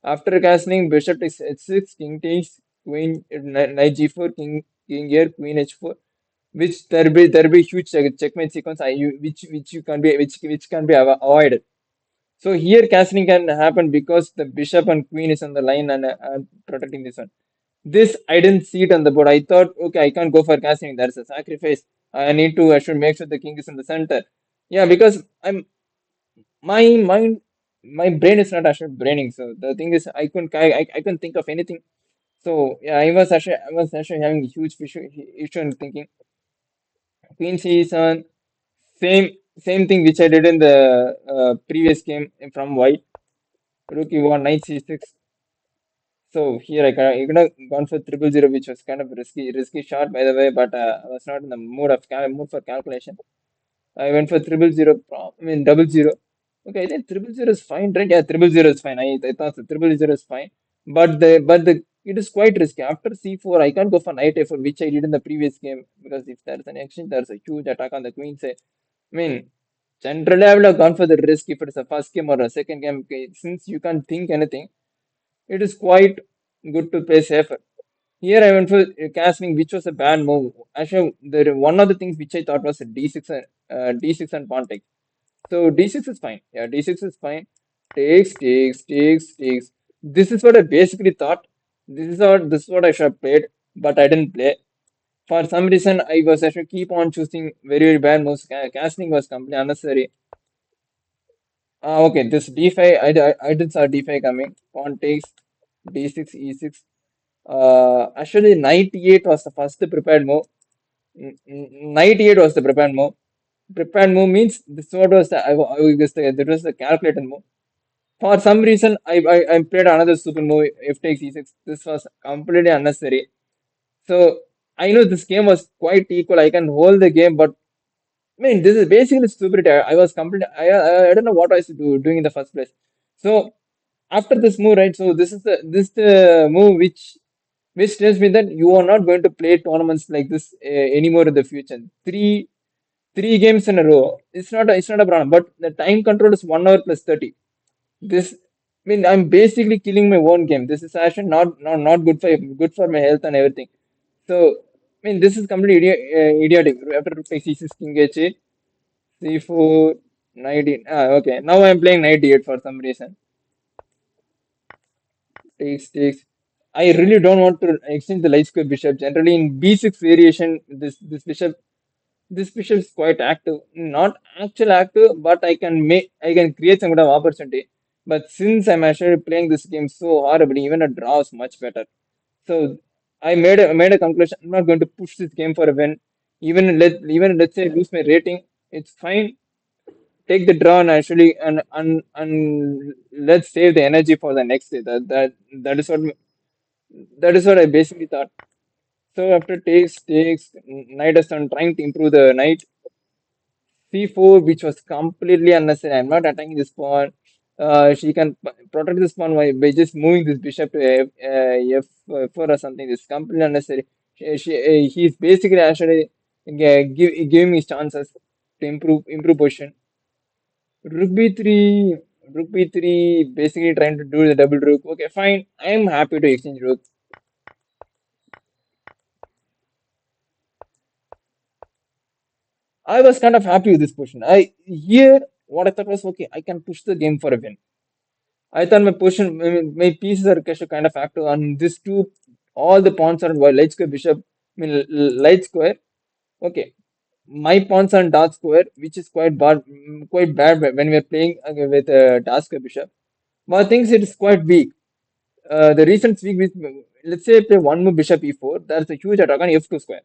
After castling, bishop takes h6, king takes queen, knight g4, king here, queen h4, which there be huge checkmate sequence. Which you can be which can be avoided. So here castling can happen because the bishop and queen is on the line and protecting this one. This I didn't see it on the board. I thought, okay, I can't go for castling. There's a sacrifice. I should make sure the king is in the center. Yeah, because my mind, my brain is not actually braining. So the thing is, I couldn't think of anything. So yeah, I was actually having a huge issue in thinking. Queen C7, same thing which I did in the previous game from white. Rook E1, knight C6. So here I could have gone for 000, which was kind of risky shot by the way, but I was not in the mood for calculation. I went for 000, I mean 00. Okay, I think 000 is fine, right? Yeah, 000 is fine. I thought so. 000 is fine, but the it is quite risky. After C4, I can't go for knight A4, which I did in the previous game because if there's an exchange, there's a huge attack on the queen side. I mean, generally I would have gone for the risk if it's a first game or a second game. Okay, since you can't think anything, it is quite good to play safer. Here I went for castling, which was a bad move. Actually, one of the things which I thought was a d6 and pawn take. So d6 is fine. Yeah, d6 is fine. Takes. This is what I basically thought. This is what I should have played, but I didn't play. For some reason, I was actually keep on choosing very bad moves. Castling was completely unnecessary. Okay, this d5, I did saw d5 coming. Pawn takes d6, e6. Actually, knight e8 was the first prepared move. Knight e8 was the prepared move. Prepared move means this what was I guess that was the calculated move. For some reason, I played another super move, f takes e6. This was completely unnecessary. So I know this game was quite equal. I can hold the game, but I mean, this is basically stupid. I was completely. I don't know what I was doing in the first place. So after this move, right? So this the move which tells me that you are not going to play tournaments like this anymore in the future. Three games in a row. It's not a problem. But the time control is 1 hour plus 30. This I mean I'm basically killing my own game. This is actually not good for my health and everything. So I mean this is completely idiotic. After take c6 king h8, c4, knight d. Okay. Now I'm playing knight d8 for some reason. Takes. I really don't want to exchange the light square bishop. Generally, in b6 variation, this bishop is quite active. Not actual active, but I can create some kind of opportunity. But since I'm actually playing this game so horribly, even a draw is much better. So I made a conclusion. I'm not going to push this game for a win. Even let's say lose my rating, it's fine. Take the draw and actually and let's save the energy for the next day. That is what I basically thought. So after takes, knight is on trying to improve the knight. C4, which was completely unnecessary. I'm not attacking this pawn. She can protect this pawn by just moving this bishop to F4 or something. This is completely unnecessary. He's basically actually giving me chances to improve position. Rook b3, rook b3, basically trying to do the double rook. Okay, fine. I'm happy to exchange rook. I was kind of happy with this position. What I thought was okay. I can push the game for a win. I thought my position, my pieces are kind of active on this two. All the pawns are light square bishop. I mean light square. Okay, my pawns are on dark square, which is quite bad when we're playing with dark square bishop. But I think it is quite weak. The recent weak with let's say play one more bishop e4. There's a huge attack on f2 square.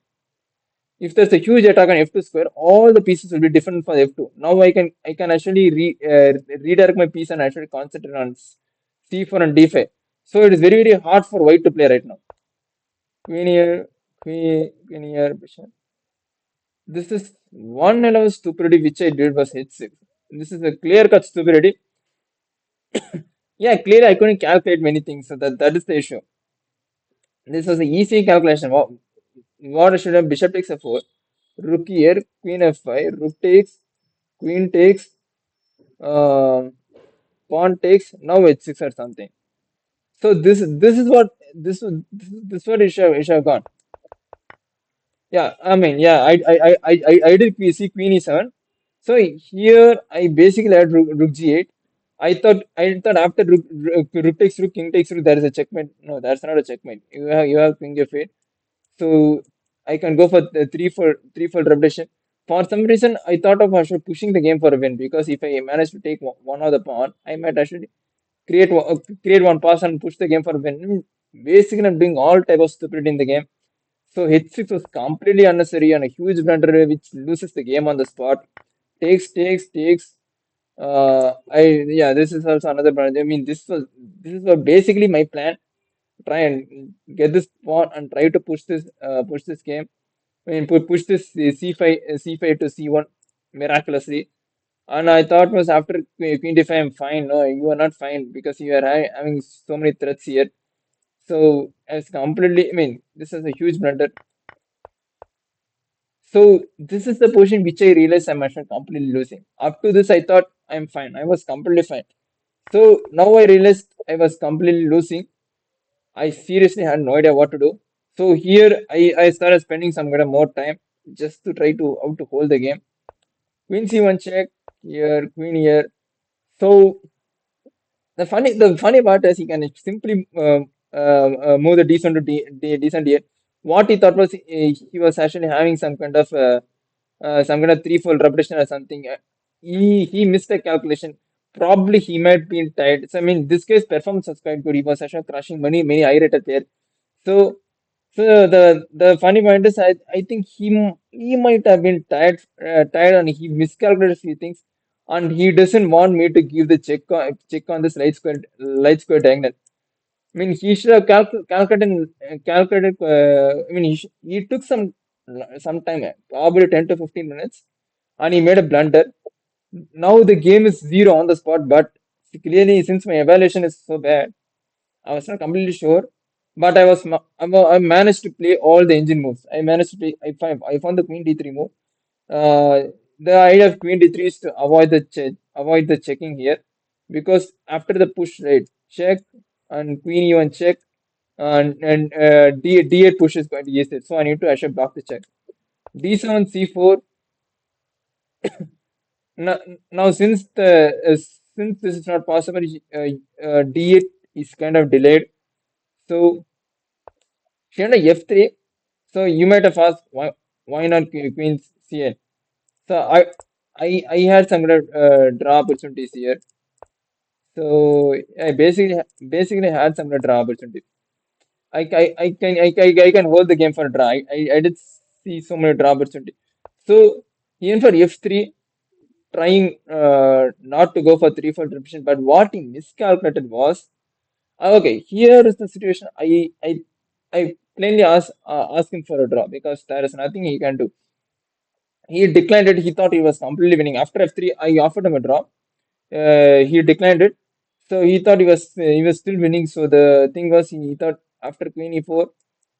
If there's a huge attack on f2 square, all the pieces will be different for f2. Now I can actually redirect my piece and actually concentrate on c4 and d5. So it is very hard for white to play right now. Queen here, queen here, bishop. This is one level of stupidity which I did was H6. This is a clear-cut stupidity. Yeah, clearly I couldn't calculate many things, so that is the issue. This was an easy calculation. What should have bishop takes f4, rook here, queen f5, rook takes, queen takes, um pawn takes, now h6 or something. So this is what this is what it should have gone. Yeah, I mean, yeah, I did see queen e7. So here I basically had rook g8. I thought after rook takes rook, king takes rook, there is a checkmate. No, that's not a checkmate. You have king f8. So I can go for the three fold repetition. For some reason, I thought of actually pushing the game for a win because if I manage to take one of the pawn, I might actually create one pass and push the game for a win. Basically, I'm doing all type of stupidity in the game. So H6 was completely unnecessary and a huge blunder which loses the game on the spot. Takes. I Yeah, this is also another blunder. I mean, this was basically my plan. Try and get this pawn and try to push this game. I mean, push this c5 to c1 miraculously. And I thought was after queen d5 I'm fine. No, you are not fine because you are having so many threats here. So as completely, I mean, this is a huge blunder. So this is the position which I realized I'm actually completely losing. Up to this, I thought I'm fine. I was completely fine. So now I realized I was completely losing. I seriously had no idea what to do. So here I started spending some kind of more time just to try to how to hold the game. Queen c1 check here, queen here. So the funny part is he can simply move the d7 to d7 here. What he thought was he was actually having some kind of threefold repetition or something. He missed a calculation. Probably he might be tired. So I mean, this guy's performance was quite good. He was actually crushing many high rated players. So the funny point is I think he might have been tired and he miscalculated a few things and he doesn't want me to give the check on this light square diagonal. I mean he should have calculated. I mean he took some time, probably 10 to 15 minutes, and he made a blunder. Now the game is zero on the spot, but clearly since my evaluation is so bad, I was not completely sure, but I managed to play all the engine moves. I managed to play. I found the queen d3 move. The idea of queen d3 is to avoid the checking here, because after the push, right, check and queen e1 check and d8 push is going to use it. So I need to actually block the check. d7 c4. Now, now since this is not possible, d8 is kind of delayed. So she had a f3. So you might have asked why not queen c8. So I had some kind of draw opportunities here. So I basically had some kind of draw opportunities. I can hold the game for a draw. I did see so many draw opportunities. So even for f3, trying not to go for three-fold repetition, but what he miscalculated was okay. Here is the situation. I plainly asked him for a draw because there is nothing he can do. He declined it. He thought he was completely winning. After f3, I offered him a draw. He declined it. So he thought he was still winning. So the thing was he thought after queen e4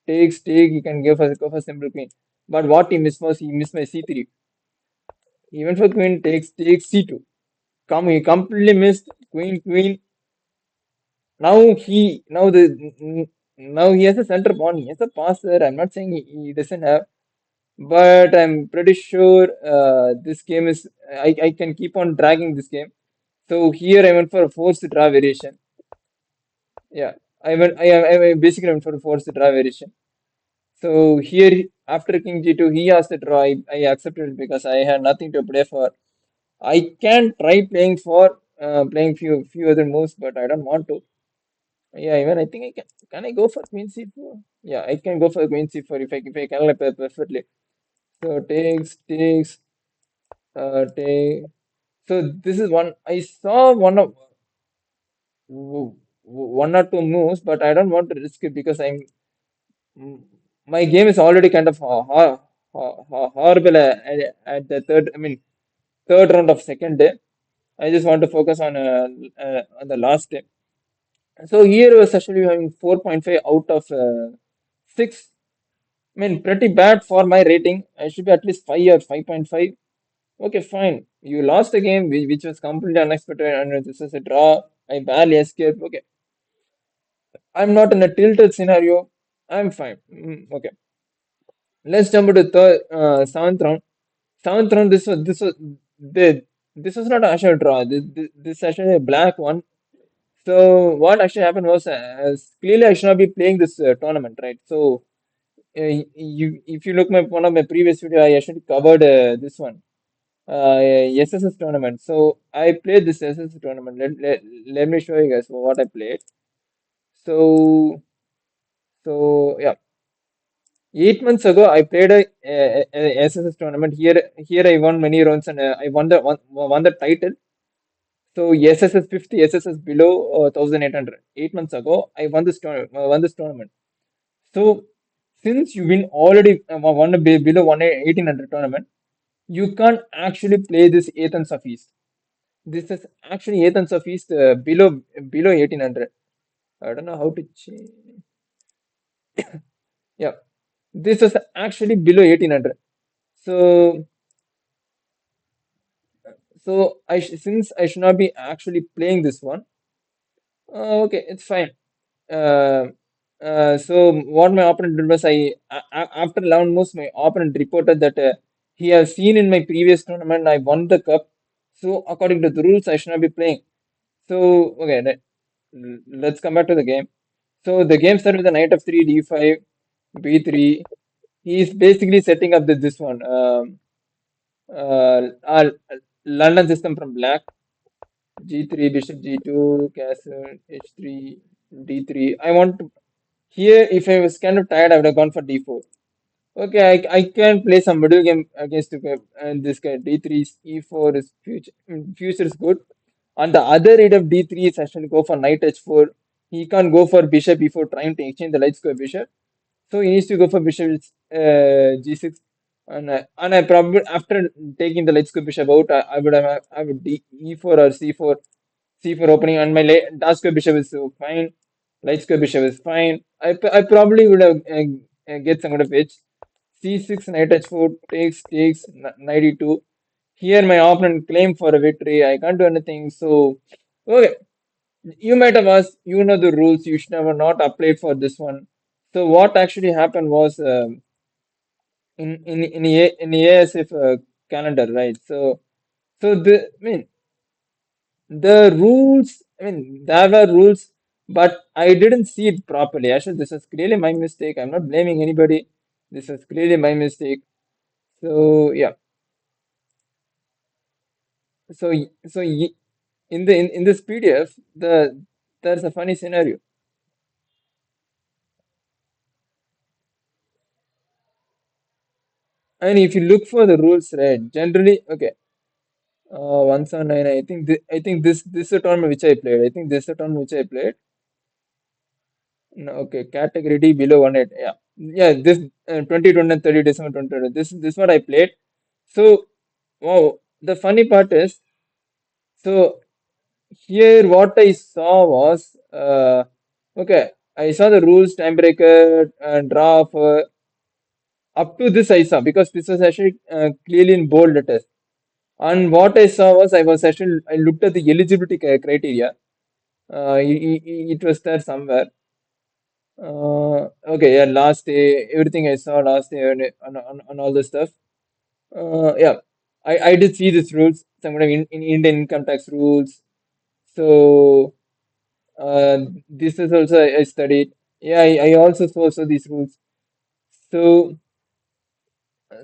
take he can go for simple queen. But what he missed was he missed my c3. He went for queen takes c2. He completely missed queen. Now he has a center pawn. He has a passer. I'm not saying he doesn't have. But I'm pretty sure this game is I can keep on dragging this game. So here I went for a forced draw variation. Yeah, I basically went for a forced draw variation. So here after king g2 he asked the draw. I accepted it because I had nothing to play for. I can try playing few other moves, but I don't want to. Yeah, even I think I can. Can I go for queen c4? Yeah, I can go for queen c4 if I calculate perfectly. So take. So this is one. I saw one or two moves, but I don't want to risk it because mm, my game is already kind of hard. horrible at the third. I mean, third round of second day. I just want to focus on the last day. So here was actually having 4.5 out of 6. I mean, pretty bad for my rating. I should be at least 5 or 5.5. Okay, fine. You lost a game which was completely unexpected, and this is a draw. I barely escaped. Okay, I'm not in a tilted scenario. I'm fine. Okay, let's jump to the seventh round. Seventh round. This was not actually a draw. This actually a black one. So what actually happened was, clearly I should not be playing this tournament, right? So if you look my one of my previous video, I actually covered this one, SSS tournament. So I played this SSS tournament. Let me show you guys what I played. So yeah, 8 months ago I played a SSS tournament. Here I won many rounds, and I won the title. So SSS 50, SSS below 1800. 8 months ago I won this tournament. So since you win already won a below 1800 tournament, you can't actually play this Athens of East. This is actually Athens of East below 1800. I don't know how to change. Yeah, this is actually below 1800. So since I should not be actually playing this one, okay, it's fine. Uh, so what my opponent did was, after 11 moves, my opponent reported that he has seen in my previous tournament I won the cup. So according to the rules, I should not be playing. So okay, let's come back to the game. So the game started with the knight of 3, d5, b3. He is basically setting up this one, our London system from black. G3, bishop G2, castle, H3, D3. I want to, here, if I was kind of tired, I would have gone for D4. Okay, I can play some middle game against this guy. D3 is E4 is future is good. On the other side of D3 is actually go for knight H4. He can't go for bishop E4 trying to exchange the light square bishop. So he needs to go for bishop G6. And I probably, after taking the light square bishop out, I would have E4 or C4 opening, and my dark square bishop is fine. Light square bishop is fine. I probably would have get some kind of edge. C6, knight h4, takes, knight e2. Here my opponent claim for a victory. I can't do anything. So, okay, you might have asked, you know the rules. You should have not applied for this one. So what actually happened was, in ASF calendar, right? So I mean, the rules, I mean, there were rules, but I didn't see it properly. Actually, this is clearly my mistake. I'm not blaming anybody. This is clearly my mistake. So yeah. In this PDF, there's a funny scenario. And if you look for the rules, right, generally, okay, 179. I think this is a tournament which I played. I think this is a tournament which I played. No, okay, category D below 1.8. Yeah, yeah. This 2020 and 30 December 2020. This what I played. So wow, the funny part is, so here what I saw was, okay, I saw the rules, time breaker, draw for up to this I saw, because this was actually clearly in bold letters. And what I saw was, I looked at the eligibility criteria. It was there somewhere. Okay, yeah, last day, everything I saw last day, and all this stuff. Yeah, I did see these rules, some kind of in Indian income tax rules. So this is also I studied. Yeah, I also saw these rules.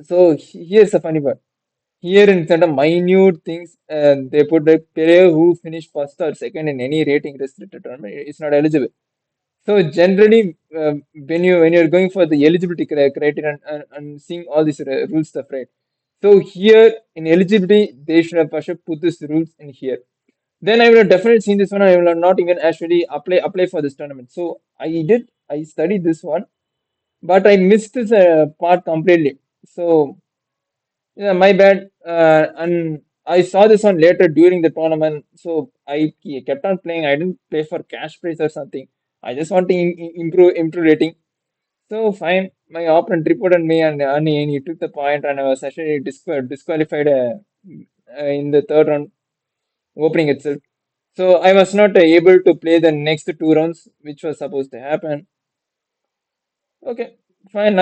So here's the funny part. Here, in certain minute things, they put the player who finished first or second in any rating restricted tournament is not eligible. So generally, when you're going for the eligibility criteria, and seeing all these rules stuff, right? So here in eligibility, they should have first put these rules in here. Then I will have definitely seen this one. I will have not even actually apply for this tournament. So I studied this one, but I missed this part completely. So yeah, my bad. And I saw this one later during the tournament, so I kept on playing. I didn't play for cash prize or something. I just want to improve rating. So fine, my opponent reported me and he took the point, and I was actually disqualified in the third round opening itself. So I was not able to play the next two rounds, which was supposed to happen. Okay, fine.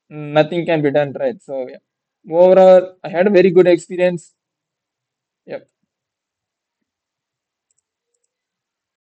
Nothing can be done, right? So yeah, overall, I had a very good experience. Yep.